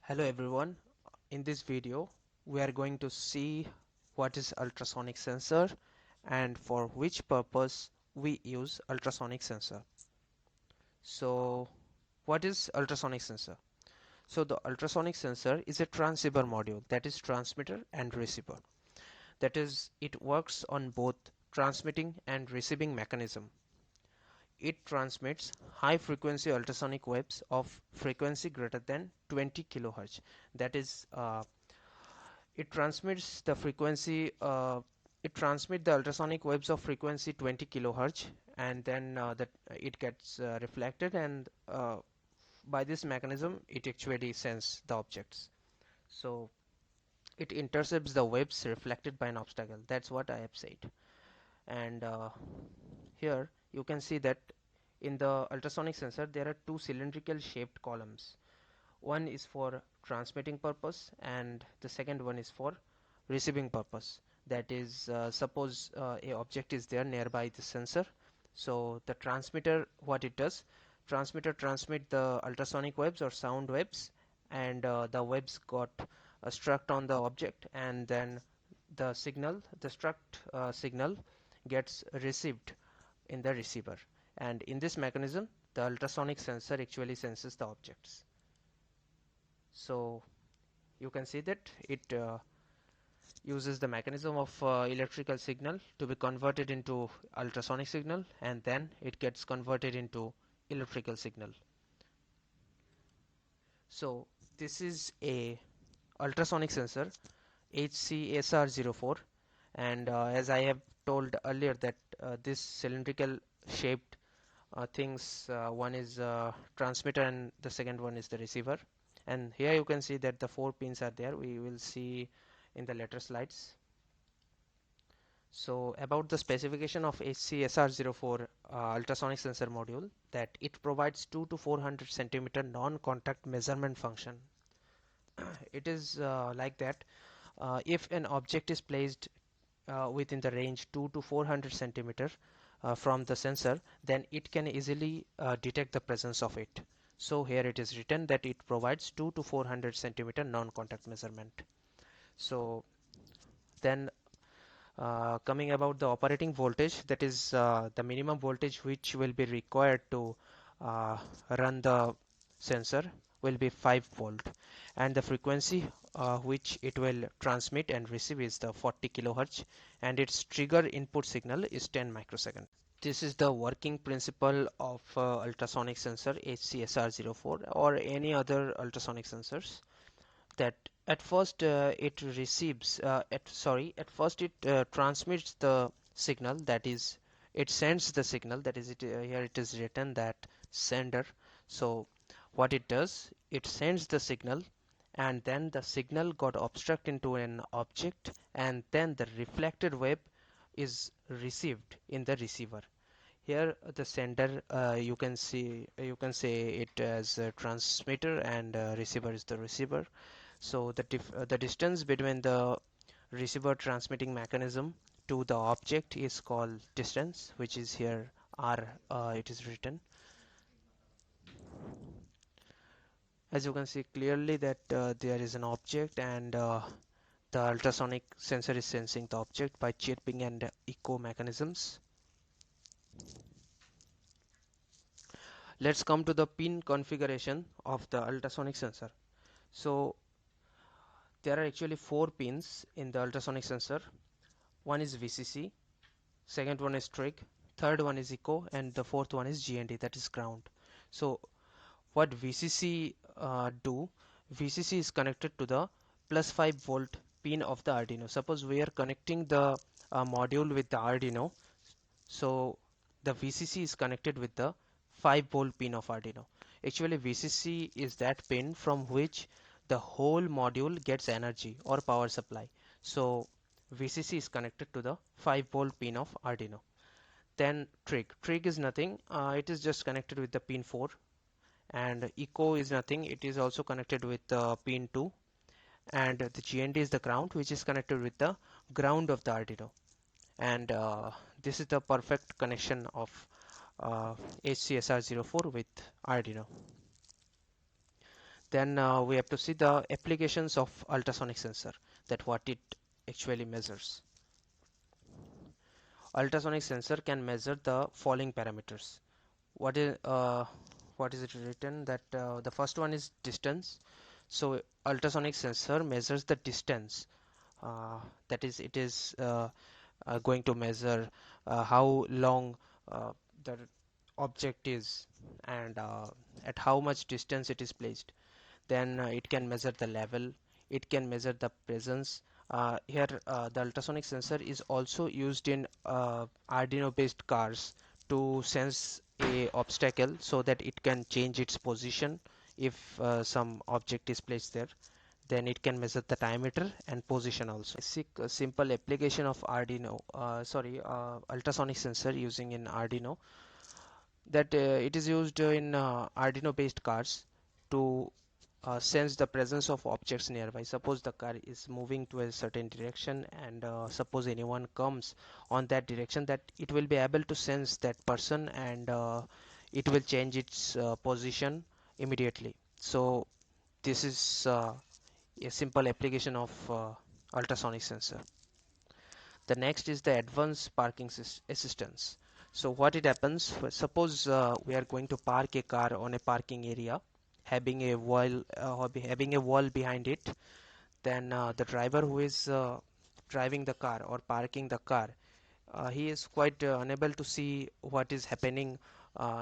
Hello everyone. In this video we are going to see what is ultrasonic sensor and for which purpose we use ultrasonic sensor. So what is ultrasonic sensor? So the ultrasonic sensor is a transceiver module, that is transmitter and receiver. That is, it works on both transmitting and receiving mechanism. It transmits high frequency ultrasonic waves of frequency greater than 20 kilohertz. That is, it transmits the frequency it transmits the ultrasonic waves of frequency 20 kilohertz, and then that it gets reflected, and by this mechanism it actually senses the objects. So it intercepts the waves reflected by an obstacle. That's what I have said. And here you can see that in the ultrasonic sensor there are two cylindrical shaped columns. One is for transmitting purpose and the second one is for receiving purpose. That is, suppose a object is there nearby the sensor. So the transmitter, what it does, transmitter transmit the ultrasonic waves or sound waves, and the waves got struck on the object, and then the struck signal gets received in the receiver, and in this mechanism the ultrasonic sensor actually senses the objects. So you can see that it uses the mechanism of electrical signal to be converted into ultrasonic signal, and then it gets converted into electrical signal. So this is a ultrasonic sensor HCSR04, and as I have told earlier that this cylindrical shaped things, one is transmitter and the second one is the receiver, and here you can see that the four pins are there. We will see in the later slides. So about the specification of HCSR04 ultrasonic sensor module, that it provides 2 to 400 centimeter non-contact measurement function. It is like that if an object is placed within the range 2 to 400 centimeter from the sensor, then it can easily detect the presence of it. So here it is written that it provides 2 to 400 centimeter non-contact measurement. So then coming about the operating voltage, that is the minimum voltage which will be required to uh, run the sensor will be 5 volt, and the frequency which it will transmit and receive is the 40 kilohertz, and its trigger input signal is 10 microsecond. This is the working principle of ultrasonic sensor HCSR04 or any other ultrasonic sensors. That at first it receives at first it transmits the signal, that is it sends the signal, that is here it is written that sender. So what it does, it sends the signal, and then the signal got abstract into an object, and then the reflected wave is received in the receiver. Here the sender, you can say it as a transmitter, and receiver is the receiver. So the distance between the receiver transmitting mechanism to the object is called distance, which is here r, it is written. As you can see clearly that there is an object, and the ultrasonic sensor is sensing the object by chirping and echo mechanisms. Let's come to the pin configuration of the ultrasonic sensor. So there are actually 4 pins in the ultrasonic sensor. One is VCC, second one is trig, third one is echo, and the fourth one is GND, that is ground. So what VCC do, VCC is connected to the plus 5 volt pin of the Arduino. Suppose we are connecting the module with the Arduino, so the VCC is connected with the 5 volt pin of Arduino. Actually VCC is that pin from which the whole module gets energy or power supply. So VCC is connected to the 5 volt pin of Arduino. Then trig is nothing, it is just connected with the pin 4, and echo is nothing, it is also connected with the pin 2, and the GND is the ground, which is connected with the ground of the Arduino. And this is the perfect connection of HCSR04 with Arduino. Then we have to see the applications of ultrasonic sensor, that what it actually measures. Ultrasonic sensor can measure the following parameters. What is it written that the first one is distance. So ultrasonic sensor measures the distance, that is it is going to measure how long the object is, and at how much distance it is placed. Then it can measure the level, it can measure the presence. Here the ultrasonic sensor is also used in Arduino based cars to sense a obstacle so that it can change its position if some object is placed there. Then it can measure the diameter and position also. Basic simple application of Arduino, ultrasonic sensor using in Arduino, that it is used in Arduino based cars to sense the presence of objects nearby. Suppose the car is moving to a certain direction, and suppose anyone comes on that direction, that it will be able to sense that person, and it will change its position immediately. So this is a simple application of ultrasonic sensor. The next is the advanced parking assistance. So what it happens, suppose we are going to park a car on a parking area having a wall behind it. Then the driver who is driving the car or parking the car, he is quite unable to see what is happening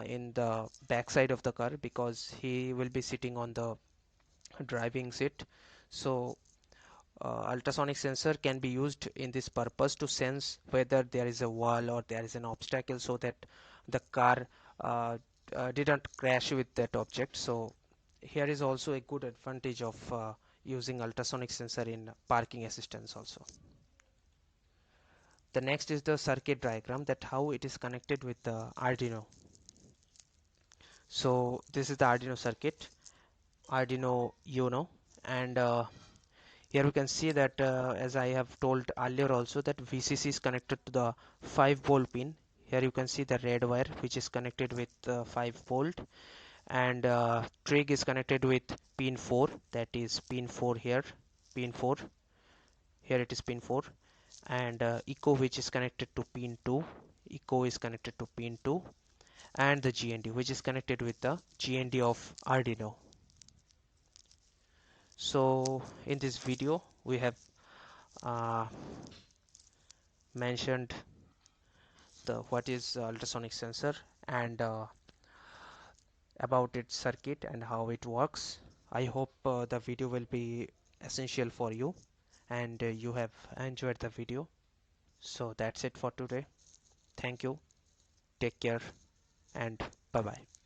in the back side of the car, because he will be sitting on the driving seat. So ultrasonic sensor can be used in this purpose to sense whether there is a wall or there is an obstacle, so that the car uh, didn't crash with that object. So here is also a good advantage of using ultrasonic sensor in parking assistance also. The next is the circuit diagram, that how it is connected with the Arduino. So this is the Arduino circuit, Arduino Uno, and here we can see that as I have told earlier also, that VCC is connected to the 5-volt pin. Here you can see the red wire which is connected with 5 volt, and trig is connected with pin 4, that is pin 4 here, pin 4, here it is pin 4, and echo which is connected to pin 2, echo is connected to pin 2, and the GND which is connected with the GND of Arduino. So in this video we have uh, mentioned the what is ultrasonic sensor, and about its circuit and how it works. I hope the video will be essential for you, and you have enjoyed the video. So that's it for today. Thank you, take care, and bye bye.